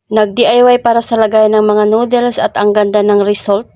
Nag-DIY para sa lagayan ng mga noodles at ang ganda ng result.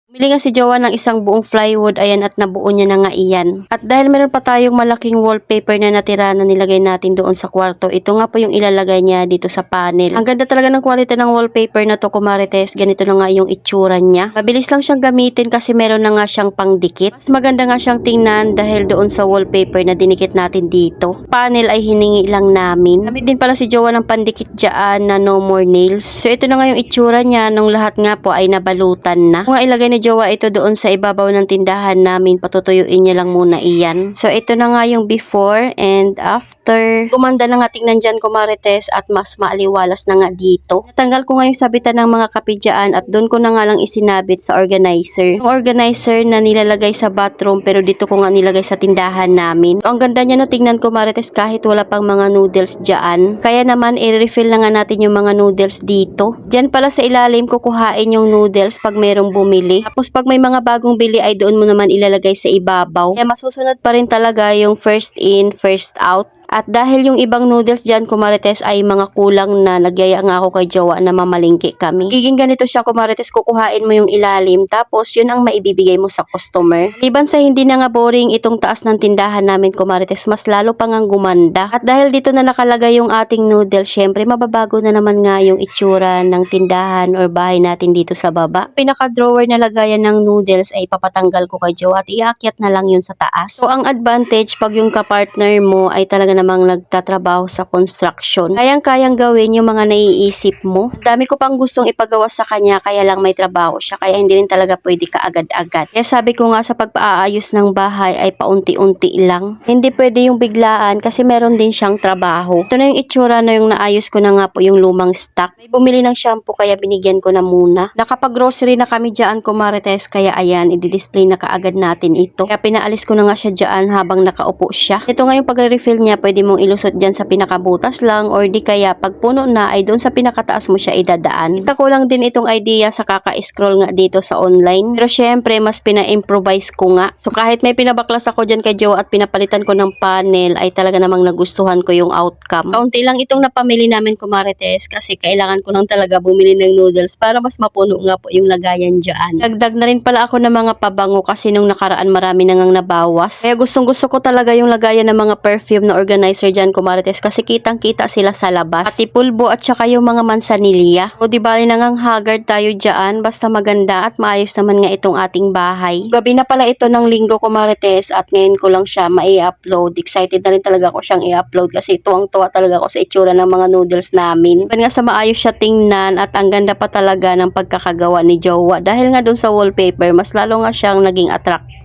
Bumili nga si Jowa ng isang buong plywood, ayan, at nabuo niya na nga iyan. At dahil meron pa tayong malaking wallpaper na natira na nilagay natin doon sa kwarto, ito nga po yung ilalagay niya dito sa panel. Ang ganda talaga ng quality ng wallpaper na to, kumarites. Ganito na nga yung itsura niya. Mabilis lang siyang gamitin kasi meron na nga siyang pangdikit. Mas maganda nga siyang tingnan dahil doon sa wallpaper na dinikit natin dito. Panel ay hiningi lang namin. Gamit din pala si Jowa ng pandikit dyan na no more nails. So ito na nga yung itsura niya nung lahat nga po ay nabalutan na. Kung nga ilagay ni Jowa ito doon sa ibabaw ng tindahan namin, patutuyuin niya lang muna iyan. So ito na nga yung before and after. Gumanda na nga tingnan dyan, kumarites, at mas maaliwalas na nga dito. Natanggal ko nga yung sabitan ng mga kape dyan at doon ko na nga lang isinabit sa organizer. Yung organizer na nilalagay sa bathroom pero dito ko nga nilagay sa tindahan namin. So, ang ganda niya, no, tingnan, kumarites, kahit wala pang mga noodles dyan. Kaya naman i-refill na nga natin yung mga noodles dito. Dyan pala sa ilalim kukuhain yung noodles pag merong bumili. Tapos pag may mga bagong bili ay doon mo naman ilalagay sa ibabaw. Kaya masusunod pa rin talaga yung first in, first out. At dahil yung ibang noodles dyan, kumarites, ay mga kulang na, nagyaya nga ako kay Jowa na mamalingki kami. Giging ganito siya, kumarites, kukuhain mo yung ilalim, tapos yun ang maibibigay mo sa customer. Liban sa hindi na nga boring itong taas ng tindahan namin, kumarites, mas lalo pang ang gumanda. At dahil dito na nakalagay yung ating noodles, syempre mababago na naman nga yung itsura ng tindahan or bahay natin dito sa baba. Pinaka-drawer na lagayan ng noodles ay papatanggal ko kay Jowa at iakyat na lang yun sa taas. So ang advantage pag yung kapartner mo ay talaga namang nagtatrabaho sa construction, kayang-kayang gawin yung mga naiisip mo. Dami ko pang gustong ipagawa sa kanya, kaya lang may trabaho siya, kaya hindi rin talaga pwede kaagad-agad. Kaya sabi ko nga, sa pagpaayos ng bahay ay paunti-unti lang. Hindi pwede yung biglaan kasi meron din siyang trabaho. Ito na yung itsura na yung naayos ko na nga po yung lumang stock. May bumili ng shampoo kaya binigyan ko na muna. Nakapag-grocery na kami dyan, kumarites, kaya ayan, i-display na kaagad natin ito. Kaya pinaalis ko na nga siya dyan habang nakaupo siya. Ito nga yung pagre-refill niya, pwede mong ilusot dyan sa pinakabutas lang or di kaya pag puno na ay doon sa pinakataas mo siya idadaan. Kita ko lang din itong idea sa kaka-scroll nga dito sa online. Pero syempre mas pina-improvise ko nga. So kahit may pinabaklas ako dyan kay Joe at pinapalitan ko ng panel ay talaga namang nagustuhan ko yung outcome. Kaunti lang itong napamili namin, kumarites, kasi kailangan ko lang talaga bumili ng noodles para mas mapuno nga po yung lagayan dyan. Dagdag na rin pala ako ng mga pabango kasi nung nakaraan marami na ngang nabawas. Kaya gustong gusto ko talaga yung lagayan ng mga perfume na organizer dyan, kumarites, kasi kitang-kita sila sa labas. Pati pulbo at saka yung mga mansanilya. O di bali nangang haggard tayo dyan, basta maganda at maayos naman nga itong ating bahay. Gabi na pala ito ng linggo, kumarites, at ngayon ko lang siya mai-upload. Excited na rin talaga ako siyang i-upload kasi tuwang-tuwa talaga ako sa itsura ng mga noodles namin. Iban nga sa maayos siya tingnan at ang ganda pa talaga ng pagkakagawa ni Jowa. Dahil nga dun sa wallpaper, mas lalo nga siyang naging attractive.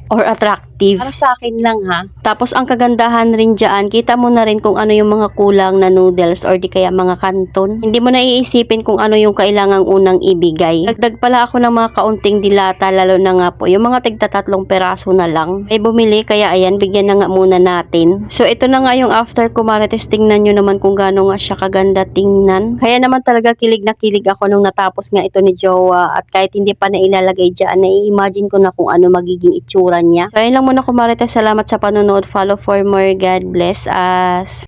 Para sa akin lang ha. Tapos ang kagandahan rin dyan, kita mo na rin kung ano yung mga kulang na noodles or di kaya mga kanton. Hindi mo na iisipin kung ano yung kailangang unang ibigay. Dagdag pala ako ng mga kaunting dilata, lalo na nga po yung mga tigta-3 peraso na lang. May bumili kaya ayan, bigyan na nga muna natin. So ito na nga yung after, kumarites, tingnan nyo naman kung gaano nga siya kaganda tingnan. Kaya naman talaga kilig na kilig ako nung natapos nga ito ni Jowa at kahit hindi pa na ilalagay dyan, nai-imagine ko na kung ano magiging itsura niya. So ayun lang muna, kumarites, salamat sa panonood, follow for more, God bless us.